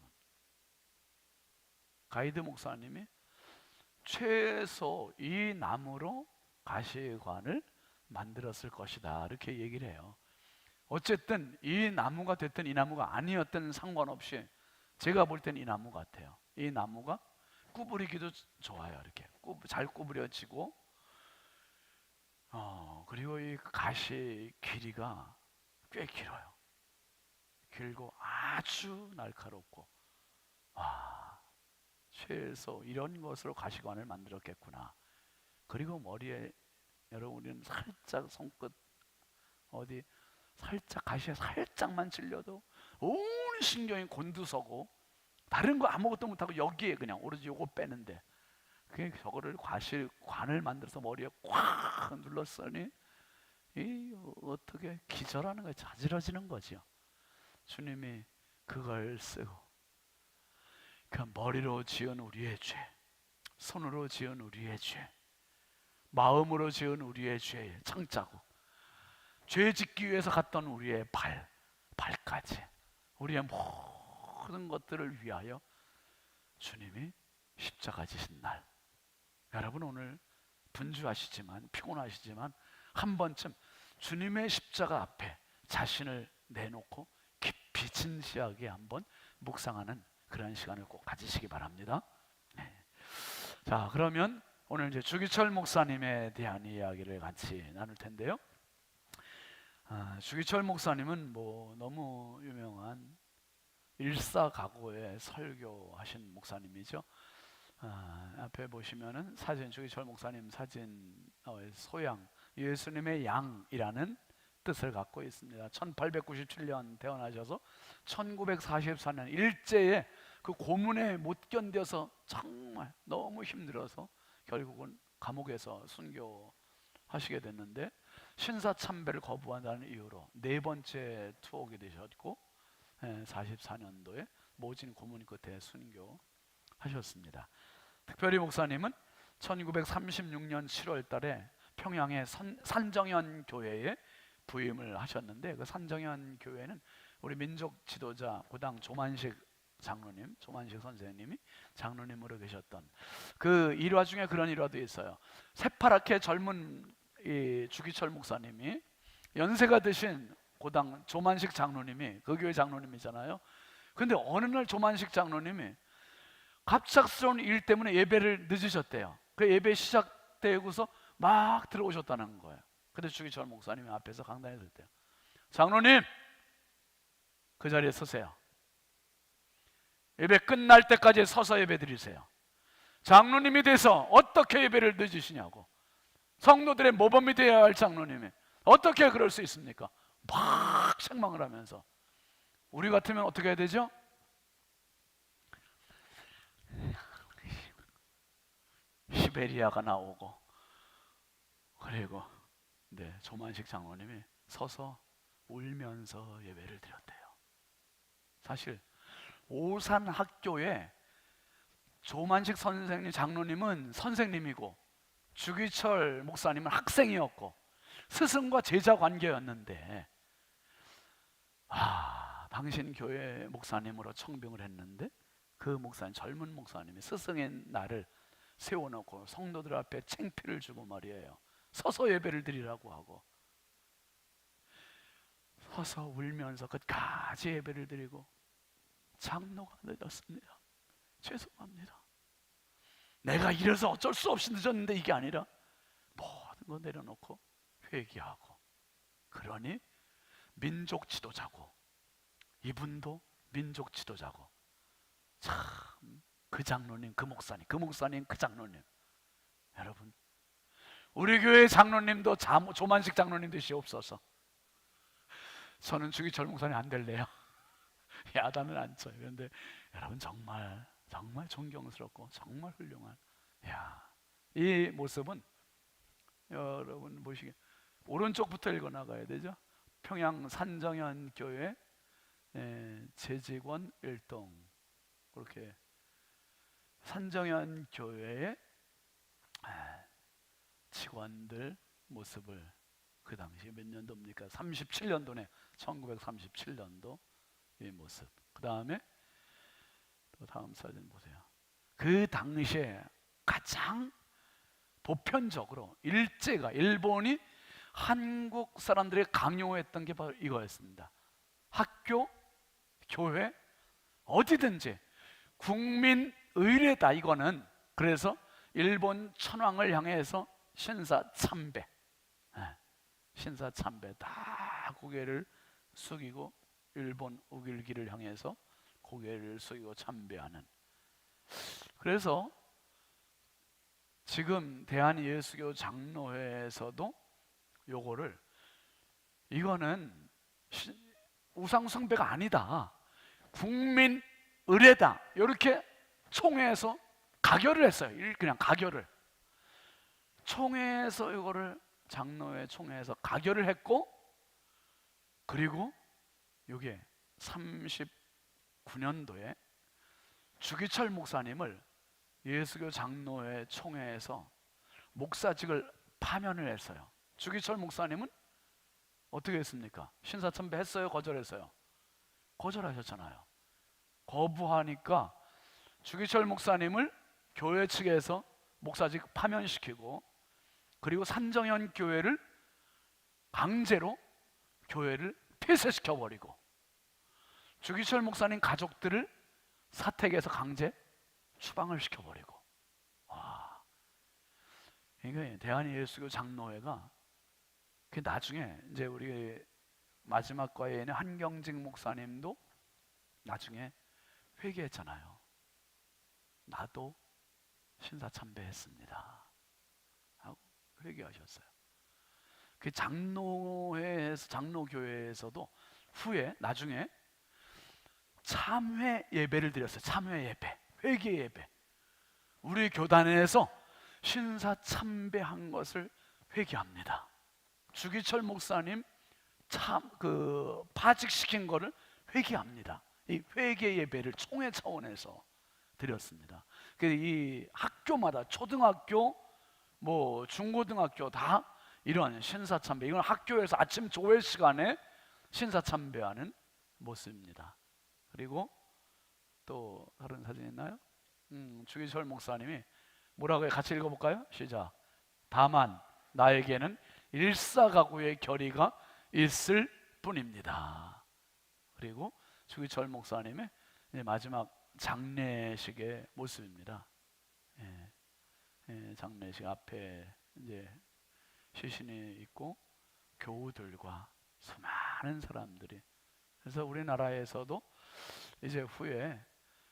가이드 목사님이 최소 이 나무로 가시관을 만들었을 것이다, 이렇게 얘기를 해요. 어쨌든 이 나무가 됐든 이 나무가 아니었든 상관없이 제가 볼 때는 이 나무 같아요. 이 나무가 구부리기도 좋아요. 이렇게 잘 구부려지고, 그리고 이 가시 길이가 꽤 길어요. 길고 아주 날카롭고, 최소 이런 것으로 가시관을 만들었겠구나. 그리고 머리에, 여러분, 우리는 살짝 손끝 어디 살짝 가시에 살짝만 찔려도 온 신경이 곤두서고 다른 거 아무것도 못하고 여기에 그냥 오로지 요거 빼는데, 그게 저거를 가시관을 만들어서 머리에 꽉 눌렀으니 이 어떻게 기절하는 거예요. 자지러지는 거죠. 주님이 그걸 쓰고 그 머리로 지은 우리의 죄, 손으로 지은 우리의 죄, 마음으로 지은 우리의 죄의 창자국, 죄 짓기 위해서 갔던 우리의 발까지, 우리의 모든 것들을 위하여 주님이 십자가 지신 날, 여러분 오늘 분주하시지만 피곤하시지만 한 번쯤 주님의 십자가 앞에 자신을 내놓고 깊이 진지하게 한번 묵상하는 그런 시간을 꼭 가지시기 바랍니다. 네. 자, 그러면 오늘 이제 주기철 목사님에 대한 이야기를 같이 나눌 텐데요. 주기철 목사님은 뭐 너무 유명한 일사각오의 설교하신 목사님이죠. 앞에 보시면은 사진, 주기철 목사님 사진 소양, 예수님의 양이라는 뜻을 갖고 있습니다. 1897년 태어나셔서 1944년 일제에 그 고문에 못 견뎌서 정말 너무 힘들어서 결국은 감옥에서 순교하시게 됐는데, 신사참배를 거부한다는 이유로 네 번째 투옥이 되셨고 44년도에 모진 고문 끝에 순교하셨습니다. 특별히 목사님은 1936년 7월 달에 평양의 산정현 교회에 부임을 하셨는데, 그 산정현 교회는 우리 민족 지도자 고당 조만식 장로님, 조만식 선생님이 장로님으로 계셨던 그 일화 중에 그런 일화도 있어요. 새파랗게 젊은 이 주기철 목사님이 연세가 드신 고당 조만식 장로님이 그 교회 장로님이잖아요. 근데 어느 날 조만식 장로님이 갑작스러운 일 때문에 예배를 늦으셨대요. 그 예배 시작되고서 막 들어오셨다는 거예요. 근데 주기철 목사님이 앞에서 강단에 설 때요, 장로님 그 자리에 서세요. 예배 끝날 때까지 서서 예배 드리세요. 장로님이 돼서 어떻게 예배를 늦으시냐고. 성도들의 모범이 되어야 할 장로님이 어떻게 그럴 수 있습니까? 막 책망을 하면서. 우리 같으면 어떻게 해야 되죠? 시베리아가 나오고, 그리고 조만식 장로님이 서서 울면서 예배를 드렸대요. 사실 오산 학교에 조만식 선생님, 장로님은 선생님이고 주기철 목사님은 학생이었고 스승과 제자 관계였는데, 당신 교회 목사님으로 청빙을 했는데 그 목사님, 젊은 목사님이 스승의 날을 세워놓고 성도들 앞에 창피를 주고 말이에요. 서서 예배를 드리라고 하고, 서서 울면서 끝까지 예배를 드리고, 장로가 늦었습니다. 죄송합니다. 내가 이래서 어쩔 수 없이 늦었는데, 이게 아니라 모든 거 내려놓고 회개하고. 그러니 민족 지도자고, 이분도 민족 지도자고, 참 그 장로님, 그 목사님, 그 장로님. 여러분, 우리 교회 장로님도 조만식 장로님 되시옵소서. 저는 주기철 목사님 안 될래요. 야단을 안 쳐요. 그런데 여러분, 정말 존경스럽고 정말 훌륭한, 이 모습은 여러분 보시기에 오른쪽부터 읽어 나가야 되죠. 평양 산정현 교회 재직원 일동, 그렇게 산정현 교회의 직원들 모습을, 그 당시 몇 년도입니까? 37년도네. 1937년도 이 모습. 그 다음에 또 다음 사진 보세요. 그 당시에 가장 보편적으로 일본이 한국 사람들에게 강요했던 게 바로 이거였습니다. 학교, 교회, 어디든지 국민 의례다, 이거는. 그래서 일본 천황을 향해서 신사참배, 다 고개를 숙이고, 일본 우길기를 향해서 고개를 숙이고 참배하는. 그래서 지금 대한예수교 장로회에서도 요거를, 이거는 우상숭배가 아니다, 국민 의례다, 이렇게 총회에서 가결을 했어요. 그냥 가결을. 총회에서 이거를, 장로회 총회에서 가결을 했고, 그리고 이게 39년도에 주기철 목사님을 예수교 장로회 총회에서 목사직을 파면을 했어요. 주기철 목사님은 어떻게 했습니까? 신사참배 했어요? 거절했어요? 거절하셨잖아요. 거부하니까 주기철 목사님을 교회 측에서 목사직 파면시키고, 그리고 산정현 교회를 강제로 교회를 폐쇄시켜버리고, 주기철 목사님 가족들을 사택에서 강제 추방을 시켜버리고. 이게 대한예수교 장로회가, 그 나중에 이제 우리 마지막 과에는 한경직 목사님도 나중에 회개했잖아요. 나도 신사참배했습니다 하고 회개하셨어요. 그 장로회에서, 장로교회에서도 후에 나중에 참회 예배를 드렸어요. 참회 예배, 회개 예배. 우리 교단에서 신사참배한 것을 회개합니다. 주기철 목사님 파직시킨 거를 회개합니다. 이 회개 예배를 총회 차원에서 드렸습니다. 이 학교마다, 초등학교, 중고등학교 다 이런 신사참배, 이건 학교에서 아침 조회 시간에 신사참배하는 모습입니다. 그리고 또 다른 사진 있나요? 주기철 목사님이 뭐라고요? 같이 읽어볼까요? 시작. 다만 나에게는 일사가구의 결의가 있을 뿐입니다. 그리고 주기철 목사님의 마지막 장례식의 모습입니다. 장례식 앞에 이제 시신이 있고 교우들과 수많은 사람들이. 그래서 우리나라에서도 이제 후에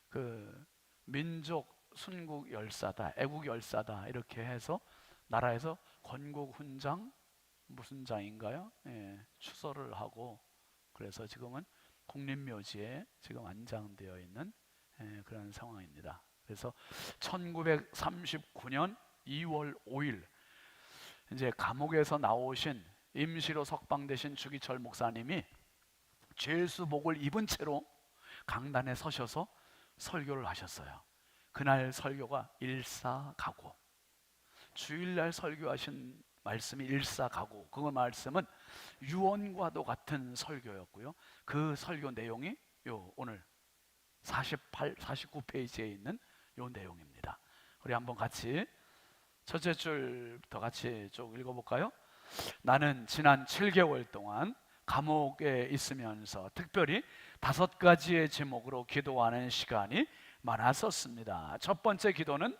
그 민족 순국 열사다, 애국 열사다, 이렇게 해서 나라에서 건국 훈장, 무슨 장인가요? 예, 추서를 하고 그래서 지금은 국립묘지에 지금 안장되어 있는 그런 상황입니다. 그래서 1939년 2월 5일 이제 감옥에서 나오신 임시로 석방되신 주기철 목사님이 죄수복을 입은 채로 강단에 서셔서 설교를 하셨어요. 그날 설교가 일사가고, 주일날 설교하신 말씀이 일사가고, 그 말씀은 유언과도 같은 설교였고요. 그 설교 내용이 오늘 48, 49페이지에 있는 요 내용입니다. 우리 한번 같이 첫째 줄부터 같이 쭉 읽어볼까요? 나는 지난 7개월 동안 감옥에 있으면서 특별히 5가지의 제목으로 기도하는 시간이 많았었습니다. 첫 번째 기도는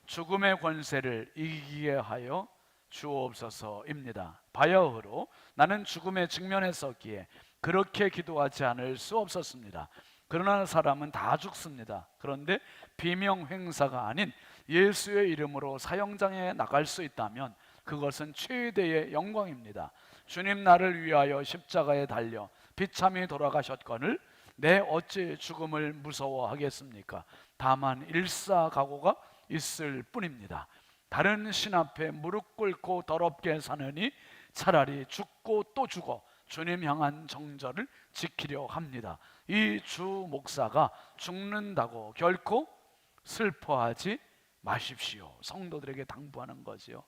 죽음의 권세를 이기게 하여 주옵소서입니다. 바야흐로 나는 죽음에 직면했었기에 그렇게 기도하지 않을 수 없었습니다. 그러나 사람은 다 죽습니다. 그런데 비명 행사가 아닌 예수의 이름으로 사형장에 나갈 수 있다면 그것은 최대의 영광입니다. 주님 나를 위하여 십자가에 달려 비참히 돌아가셨거늘 내 어찌 죽음을 무서워하겠습니까? 다만 일사각오가 있을 뿐입니다. 다른 신 앞에 무릎 꿇고 더럽게 사느니 차라리 죽고 또 죽어 주님 향한 정절을 지키려 합니다. 이 주 목사가 죽는다고 결코 슬퍼하지 마십시오. 성도들에게 당부하는 거지요.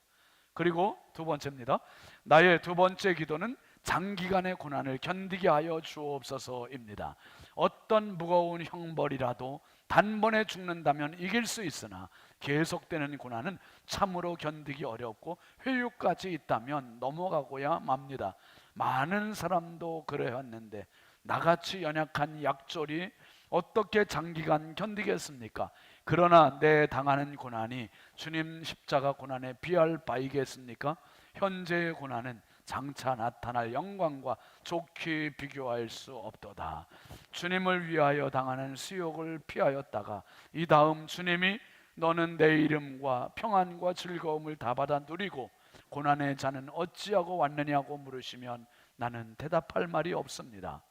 그리고 두 번째입니다. 나의 두 번째 기도는 장기간의 고난을 견디게 하여 주옵소서입니다. 어떤 무거운 형벌이라도 단번에 죽는다면 이길 수 있으나 계속되는 고난은 참으로 견디기 어렵고 회유까지 있다면 넘어가고야 맙니다. 많은 사람도 그러했는데 나같이 연약한 약졸이 어떻게 장기간 견디겠습니까? 그러나 내 당하는 고난이 주님 십자가 고난에 비할 바이겠습니까? 현재의 고난은 장차 나타날 영광과 좋게 비교할 수 없도다. 주님을 위하여 당하는 수욕을 피하였다가 이 다음 주님이 너는 내 이름과 평안과 즐거움을 다 받아 누리고 고난의 자는 어찌하고 왔느냐고 물으시면 나는 대답할 말이 없습니다.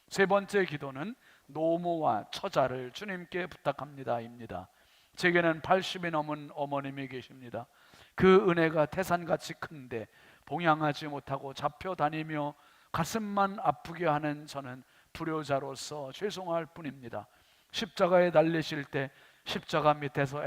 세 번째 기도는 노모와 처자를 주님께 부탁합니다입니다. 제게는 80이 넘은 어머님이 계십니다. 그 은혜가 태산같이 큰데 봉양하지 못하고 잡혀 다니며 가슴만 아프게 하는 저는 불효자로서 죄송할 뿐입니다. 십자가에 달리실 때 십자가 밑에서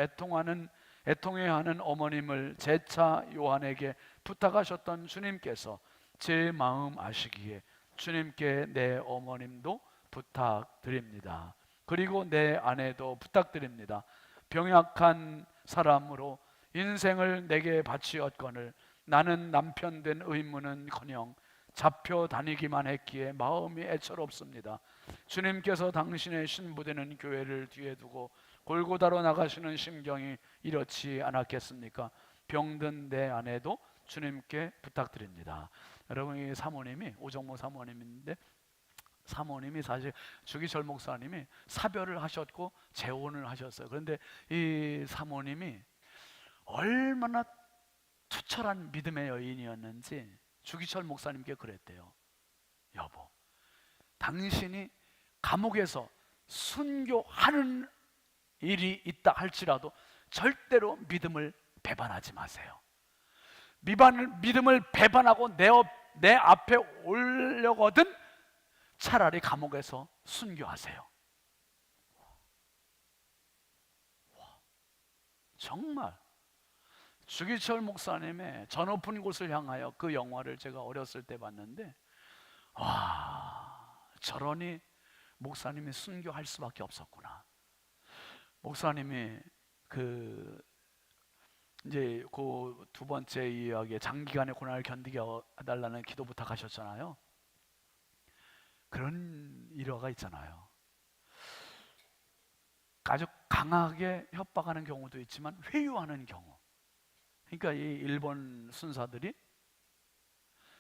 애통해하는 어머님을 제차 요한에게 부탁하셨던 주님께서 제 마음 아시기에 주님께 내 어머님도 부탁드립니다. 그리고 내 아내도 부탁드립니다. 병약한 사람으로 인생을 내게 바치었거늘 나는 남편 된 의무는커녕 잡혀 다니기만 했기에 마음이 애처롭습니다. 주님께서 당신의 신부되는 교회를 뒤에 두고 골고다로 나가시는 심경이 이렇지 않았겠습니까? 병든 내 아내도 주님께 부탁드립니다. 여러분, 이 사모님이 오정모 사모님인데, 사모님이 사실 주기철 목사님이 사별을 하셨고 재혼을 하셨어요. 그런데 이 사모님이 얼마나 투철한 믿음의 여인이었는지 주기철 목사님께 그랬대요. 여보, 당신이 감옥에서 순교하는 일이 있다 할지라도 절대로 믿음을 배반하지 마세요. 믿음을 배반하고 내 앞에 오려거든 차라리 감옥에서 순교하세요. 정말 주기철 목사님의 저 높은 곳을 향하여 그 영화를 제가 어렸을 때 봤는데, 와, 저러니 목사님이 순교할 수밖에 없었구나. 목사님이 이제 그 두 번째 이야기에 장기간의 고난을 견디게 해달라는 기도 부탁하셨잖아요. 그런 일화가 있잖아요. 아주 강하게 협박하는 경우도 있지만 회유하는 경우. 그러니까 이 일본 순사들이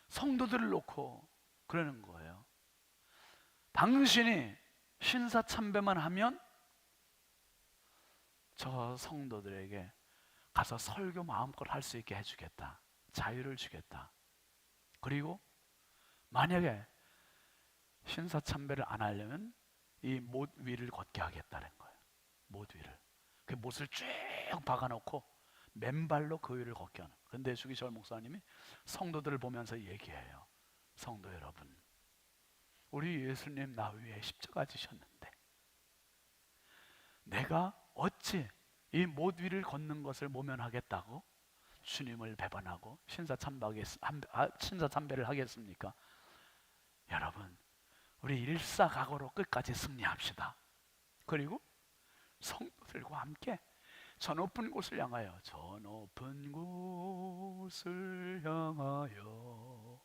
성도들을 놓고 그러는 거예요. 당신이 신사참배만 하면 저 성도들에게 가서 설교 마음껏 할 수 있게 해주겠다. 자유를 주겠다. 그리고 만약에 신사참배를 안 하려면 이 못 위를 걷게 하겠다는 거예요. 못 위를. 그 못을 쭉 박아놓고 맨발로 그 위를 걷게 하는. 근데 주기철 목사님이 성도들을 보면서 얘기해요. 성도 여러분, 우리 예수님 나 위에 십자가 지셨는데 내가 어찌 이 못 위를 걷는 것을 모면하겠다고 주님을 배반하고 신사참배를 하겠습니까? 여러분, 우리 일사각오로 끝까지 승리합시다. 그리고 성도들과 함께 저 높은 곳을 향하여, 저 높은 곳을 향하여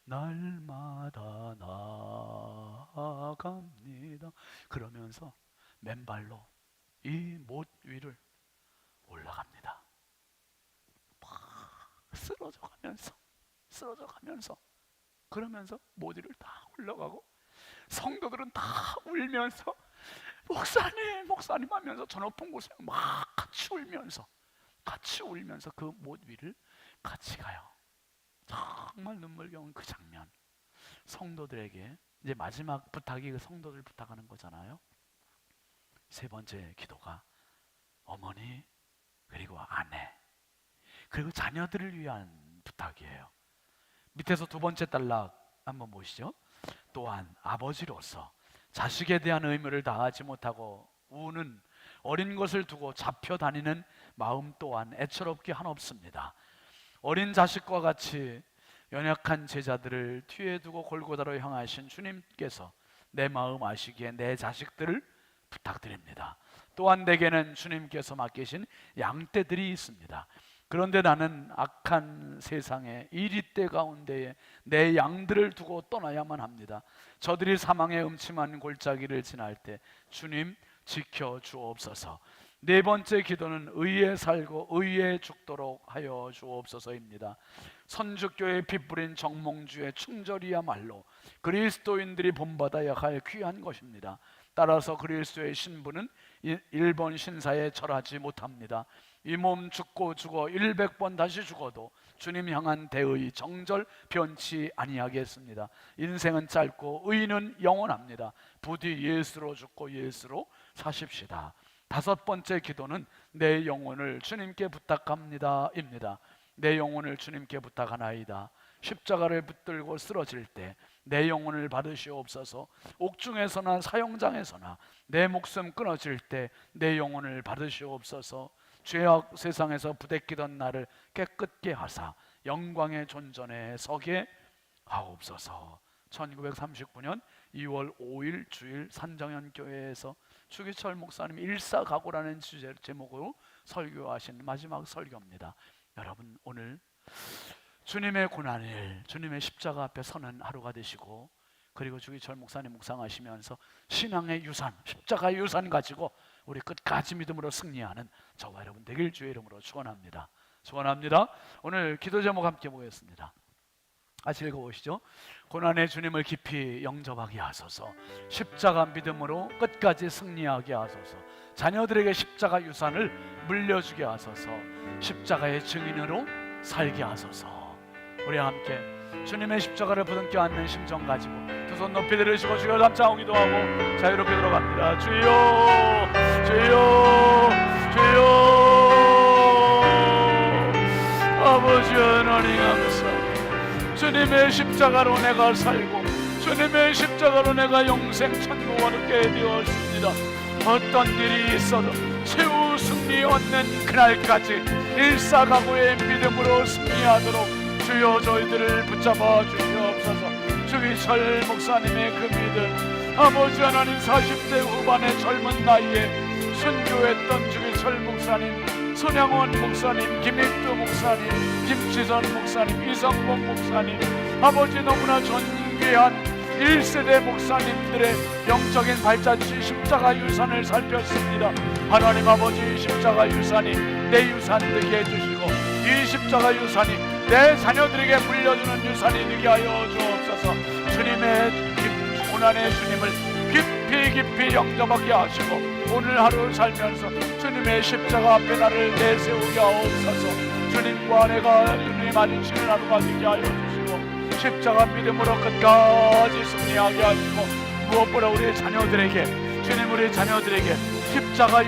날마다 나아갑니다. 그러면서 맨발로 이 못 위를 올라갑니다. 막 쓰러져 가면서 그러면서 못 위를 다 올라가고 성도들은 다 울면서 목사님 하면서 저 높은 곳에 막 같이 울면서 그 못 위를 같이 가요. 정말 눈물겨운 그 장면. 성도들에게 이제 마지막 부탁이 그 성도들 부탁하는 거잖아요. 세 번째 기도가 어머니 그리고 아내 그리고 자녀들을 위한 부탁이에요. 밑에서 두 번째 단락 한번 보시죠. 또한 아버지로서 자식에 대한 의무를 다하지 못하고 우는 어린 것을 두고 잡혀 다니는 마음 또한 애처롭게 한없습니다. 어린 자식과 같이 연약한 제자들을 뒤에 두고 골고다로 향하신 주님께서 내 마음 아시기에 내 자식들을 부탁드립니다. 또한 내게는 주님께서 맡기신 양떼들이 있습니다. 그런데 나는 악한 세상의 이리떼 가운데에 내 양들을 두고 떠나야만 합니다. 저들이 사망의 음침한 골짜기를 지날 때 주님 지켜 주옵소서. 네 번째 기도는 의에 살고 의에 죽도록 하여 주옵소서입니다. 선주교의 핏부린 정몽주의 충절이야말로 그리스도인들이 본받아야 할 귀한 것입니다. 따라서 그리스도의 신부는 일본 신사에 절하지 못합니다. 이 몸 죽고 죽어 100번 다시 죽어도 주님 향한 대의 정절 변치 아니하겠습니다. 인생은 짧고 의는 영원합니다. 부디 예수로 죽고 예수로 사십시다. 다섯 번째 기도는 내 영혼을 주님께 부탁합니다 입니다. 내 영혼을 주님께 부탁하나이다. 십자가를 붙들고 쓰러질 때 내 영혼을 받으시옵소서. 옥중에서나 사형장에서나 내 목숨 끊어질 때 내 영혼을 받으시옵소서. 죄악 세상에서 부대끼던 나를 깨끗게 하사 영광의 존전에 서게 하옵소서. 1939년 2월 5일 주일 산정현 교회에서 주기철 목사님 일사각오라는 제목으로 설교하신 마지막 설교입니다. 여러분, 오늘 주님의 고난일, 주님의 십자가 앞에 서는 하루가 되시고, 그리고 주기철 목사님 묵상하시면서 신앙의 유산, 십자가 유산 가지고 우리 끝까지 믿음으로 승리하는 저와 여러분 되길 주의 이름으로 축원합니다. 오늘 기도 제목 함께 보겠습니다. 같이 읽어보시죠. 고난의 주님을 깊이 영접하게 하소서. 십자가 믿음으로 끝까지 승리하게 하소서. 자녀들에게 십자가 유산을 물려주게 하소서. 십자가의 증인으로 살게 하소서. 우리 함께 주님의 십자가를 부둥켜 안는 심정 가지고 두 손 높이 들으시고 주여 담창하고 기도하고 자유롭게 들어갑니다. 주여 주여 주여. 아버지 하나님 감사합니다. 주님의 십자가로 내가 살고 주님의 십자가로 내가 영생 천국을 얻게 되었습니다. 어떤 일이 있어도 최후 승리 얻는 그날까지 일사각오의 믿음으로 승리하도록 주여 저희들을 붙잡아 주시옵소서. 주기철 목사님의 그 믿음, 아버지 하나님 40대 후반의 젊은 나이에 순교했던 주기철 목사님, 손양원 목사님, 김익두 목사님, 김치선 목사님, 이성봉 목사님, 아버지 너무나 존귀한 1세대 목사님들의 영적인 발자취 십자가 유산을 살폈습니다. 하나님 아버지, 십자가 유산이 내 유산 되게 해주시고 이 십자가 유산이 내 자녀들에게 물려주는 유산이 되게 하여 주옵소서. 주님의 고난의 주님을 깊이 영접하게 하시고 오늘 하루 살면서 주님의 십자가 앞에 나를 내세우게 하옵소서. 주님과 내가 주님 마주치는 하루가 되게 하여 주시고 십자가 믿음으로 끝까지 승리하게 하시고, 무엇보다 우리의 자녀들에게, 주님, 우리 자녀들에게 십자가